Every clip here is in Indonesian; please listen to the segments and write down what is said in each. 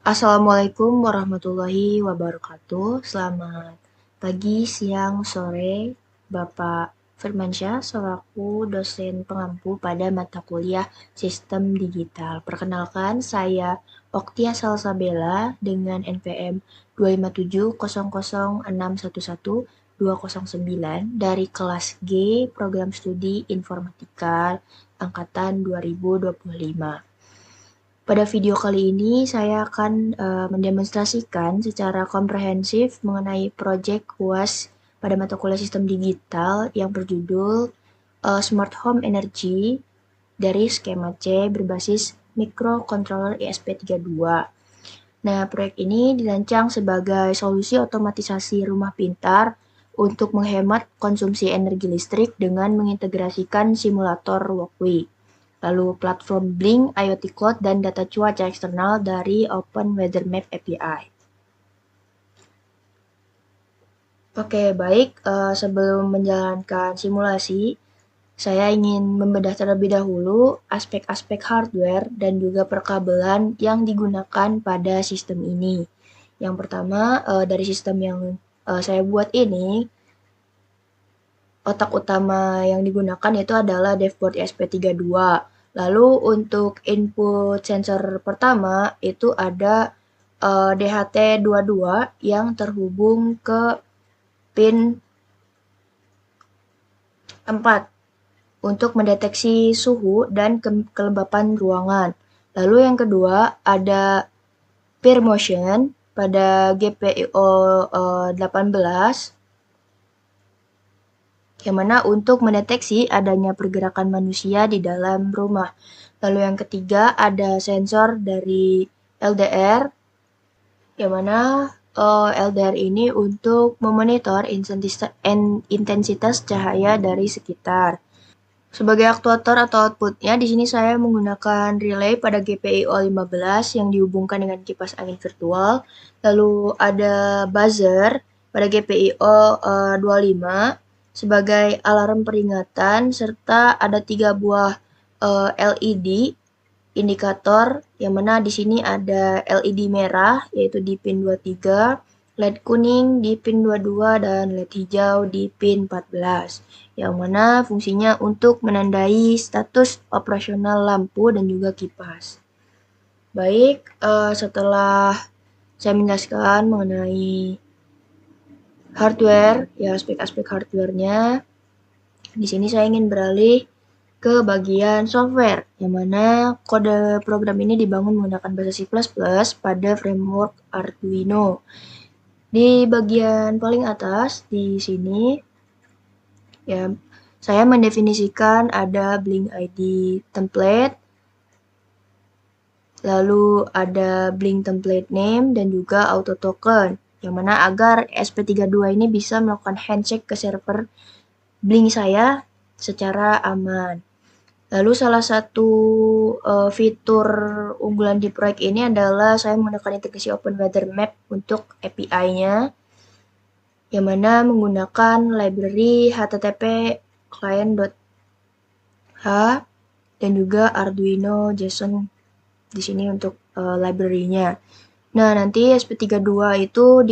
Assalamualaikum warahmatullahi wabarakatuh. Selamat pagi, siang, sore, Bapak Firmansyah selaku dosen pengampu pada mata kuliah Sistem Digital. Perkenalkan, saya Oktia Salsabella dengan NPM 25700611209 dari kelas G Program Studi Informatika Angkatan 2025. Pada video kali ini saya akan mendemonstrasikan secara komprehensif mengenai proyek UAS pada mata kuliah Sistem Digital yang berjudul Smart Home Energy dari skema C berbasis Microcontroller ESP32. Nah, proyek ini dirancang sebagai solusi otomatisasi rumah pintar untuk menghemat konsumsi energi listrik dengan mengintegrasikan simulator walkway, lalu platform Blink, IoT Cloud, dan data cuaca eksternal dari Open Weather Map API. Oke, baik. Sebelum menjalankan simulasi, saya ingin membedah terlebih dahulu aspek-aspek hardware dan juga perkabelan yang digunakan pada sistem ini. Yang pertama, dari sistem yang saya buat ini, otak utama yang digunakan itu adalah DevBoard ESP32. Lalu untuk input sensor pertama itu ada DHT22 yang terhubung ke pin 4 untuk mendeteksi suhu dan kelembapan ruangan. Lalu yang kedua ada peer motion pada GPIO 18 yang mana untuk mendeteksi adanya pergerakan manusia di dalam rumah. Lalu yang ketiga ada sensor dari LDR yang mana LDR ini untuk memonitor intensitas cahaya dari sekitar. Sebagai aktuator atau outputnya, di sini saya menggunakan relay pada GPIO 15 yang dihubungkan dengan kipas angin virtual. Lalu ada buzzer pada GPIO 25 sebagai alarm peringatan, serta ada 3 buah LED indikator yang mana di sini ada LED merah yaitu di pin 23, LED kuning di pin 22 dan LED hijau di pin 14 yang mana fungsinya untuk menandai status operasional lampu dan juga kipas. Baik, setelah saya menjelaskan mengenai hardware, ya aspek-aspek hardware-nya, di sini saya ingin beralih ke bagian software, yang mana kode program ini dibangun menggunakan bahasa C++ pada framework Arduino. Di bagian paling atas di sini, ya saya mendefinisikan ada Blink ID template, lalu ada Blink template name dan juga auto token, yang mana agar ESP32 ini bisa melakukan handshake ke server Blink saya secara aman. Lalu salah satu fitur unggulan di proyek ini adalah saya menggunakan integrasi Open Weather Map untuk API-nya, yang mana menggunakan library HTTP client.h dan juga Arduino JSON di sini untuk library-nya. Nah, nanti ESP32 itu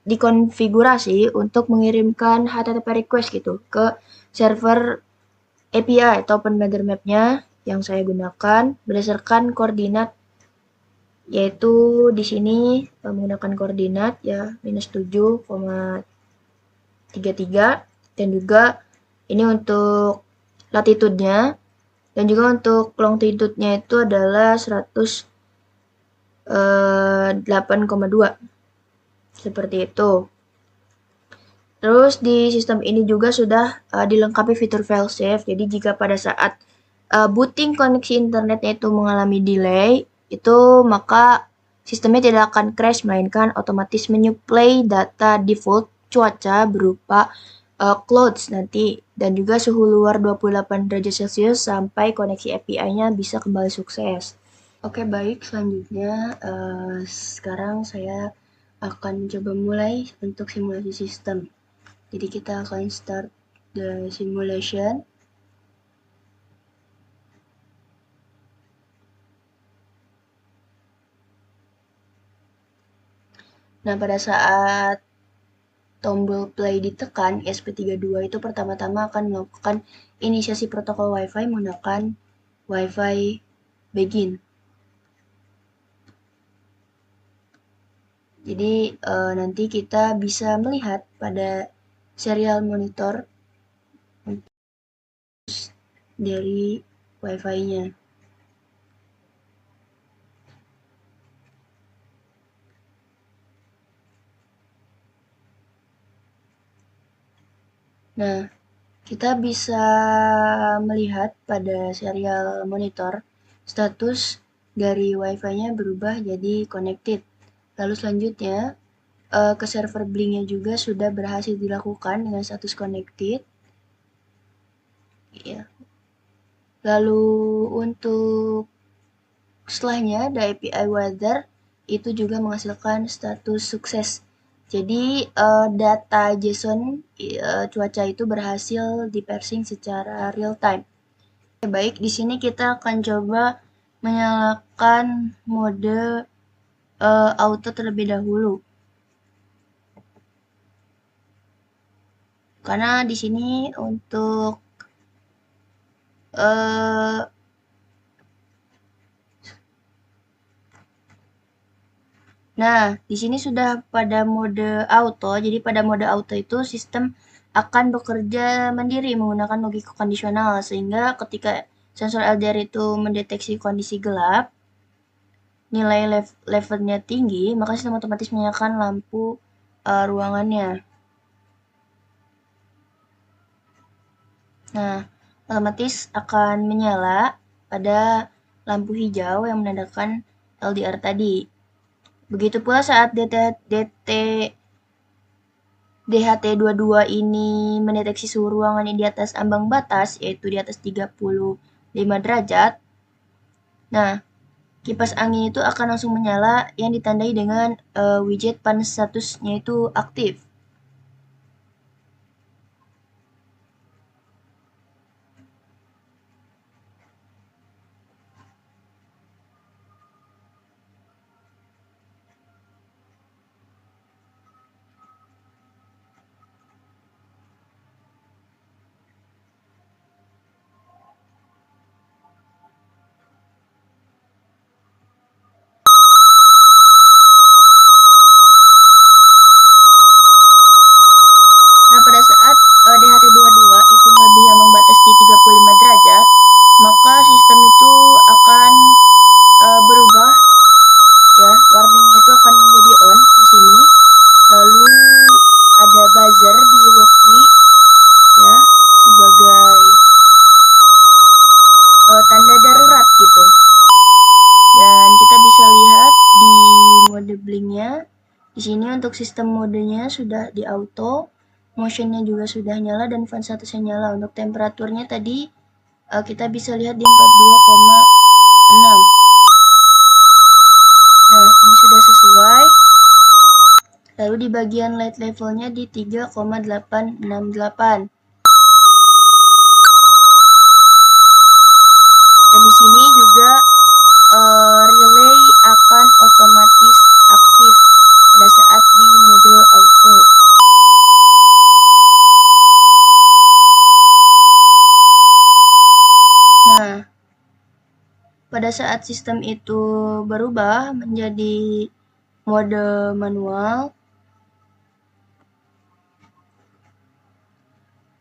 dikonfigurasi untuk mengirimkan HTTP request gitu ke server API atau Open Weather Map-nya yang saya gunakan berdasarkan koordinat, yaitu di sini menggunakan koordinat ya -7,33 dan juga ini untuk latitude-nya dan juga untuk longitude-nya itu adalah 108,2 seperti itu. Terus di sistem ini juga sudah dilengkapi fitur failsafe. Jadi jika pada saat booting koneksi internetnya itu mengalami delay, itu maka sistemnya tidak akan crash melainkan otomatis menyuplai data default cuaca berupa clouds nanti dan juga suhu luar 28 derajat Celcius sampai koneksi API-nya bisa kembali sukses. Oke, baik, selanjutnya sekarang saya akan mencoba mulai untuk simulasi sistem. Jadi kita akan start the simulation. Nah, pada saat tombol play ditekan, ESP32 itu pertama-tama akan melakukan inisiasi protokol Wi-Fi menggunakan Wi-Fi begin. Jadi nanti kita bisa melihat pada serial monitor dari Wi-Fi-nya. Nah, kita bisa melihat pada serial monitor status dari Wi-Fi-nya berubah jadi connected. Lalu selanjutnya ke server Blink-nya juga sudah berhasil dilakukan dengan status connected. Ya. Lalu untuk setelahnya ada API weather itu juga menghasilkan status sukses. Jadi data JSON cuaca itu berhasil diparsing secara real time. Baik, di sini kita akan coba menyalakan mode auto terlebih dahulu. Karena di sini untuk nah, di sini sudah pada mode auto. Jadi pada mode auto itu sistem akan bekerja mandiri menggunakan logika kondisional sehingga ketika sensor LDR itu mendeteksi kondisi gelap, nilai levelnya tinggi, maka sistem otomatis menyalakan lampu ruangannya. Nah, otomatis akan menyala pada lampu hijau yang menandakan LDR tadi. Begitu pula saat DHT22 ini mendeteksi suhu ruangan yang di atas ambang batas, yaitu di atas 35 derajat. Nah, kipas angin itu akan langsung menyala yang ditandai dengan widget panas statusnya itu aktif. Nah, pada saat DHT22 itu melebihi ambang batas di 35 derajat, maka sistem itu akan berubah, ya, warningnya itu akan menjadi on di sini. Lalu ada buzzer di walkway, ya, sebagai tanda darurat gitu. Dan kita bisa lihat di mode blinknya, di sini untuk sistem modenya sudah di auto, motionnya juga sudah nyala dan fan statusnya nyala. Untuk temperaturnya tadi kita bisa lihat di 42,6. Nah, ini sudah sesuai. Lalu di bagian light levelnya di 3,868. Dan di sini juga relay akan otomatis aktif pada saat di mode auto. Nah, pada saat sistem itu berubah menjadi mode manual,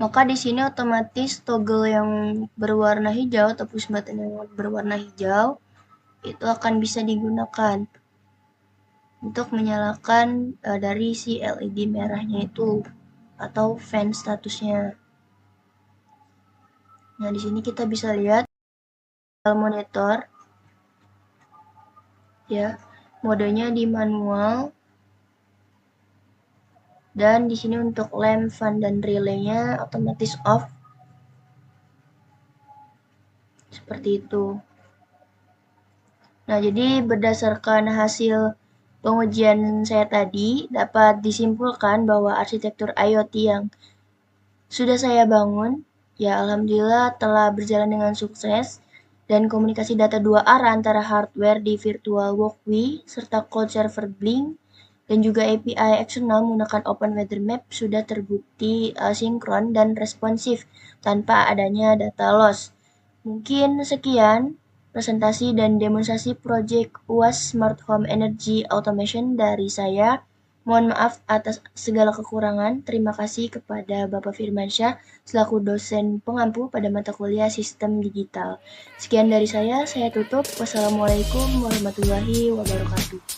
maka di sini otomatis toggle yang berwarna hijau atau push button yang berwarna hijau itu akan bisa digunakan untuk menyalakan dari si LED merahnya itu atau fan statusnya. Nah, di sini kita bisa lihat monitor, ya, modenya di manual. Dan di sini untuk lamp, fan, dan relay-nya otomatis off. Seperti itu. Nah, jadi berdasarkan hasil pengujian saya tadi, dapat disimpulkan bahwa arsitektur IoT yang sudah saya bangun, ya alhamdulillah telah berjalan dengan sukses, dan komunikasi data dua arah antara hardware di virtual walkway serta cloud server Blink dan juga API eksternal menggunakan Open Weather Map sudah terbukti sinkron dan responsif tanpa adanya data loss. Mungkin sekian presentasi dan demonstrasi proyek UAS Smart Home Energy Automation dari saya. Mohon maaf atas segala kekurangan. Terima kasih kepada Bapak Firmansyah selaku dosen pengampu pada mata kuliah Sistem Digital. Sekian dari saya tutup. Wassalamualaikum warahmatullahi wabarakatuh.